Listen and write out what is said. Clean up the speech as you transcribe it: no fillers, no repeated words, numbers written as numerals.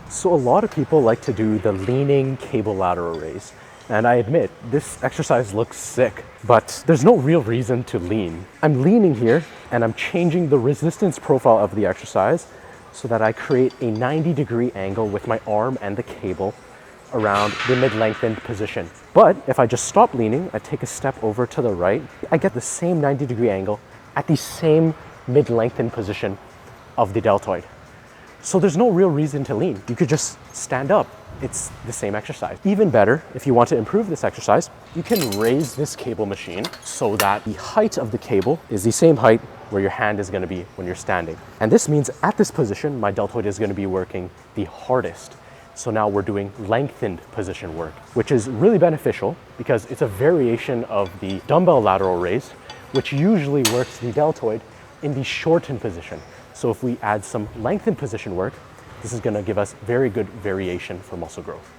So a lot of people like to do the leaning cable lateral raise. And I admit, this exercise looks sick, but there's no real reason to lean. I'm leaning here and I'm changing the resistance profile of the exercise so that I create a 90-degree angle with my arm and the cable around the mid-lengthened position. But if I just stop leaning, I take a step over to the right, I get the same 90-degree angle at the same mid-lengthened position of the deltoid. So there's no real reason to lean. You could just stand up. It's the same exercise. Even better, if you want to improve this exercise, you can raise this cable machine so that the height of the cable is the same height where your hand is going to be when you're standing. And this means at this position, my deltoid is going to be working the hardest. So now we're doing lengthened position work, which is really beneficial because it's a variation of the dumbbell lateral raise, which usually works the deltoid in the shortened position. So if we add some lengthened position work, this is going to give us very good variation for muscle growth.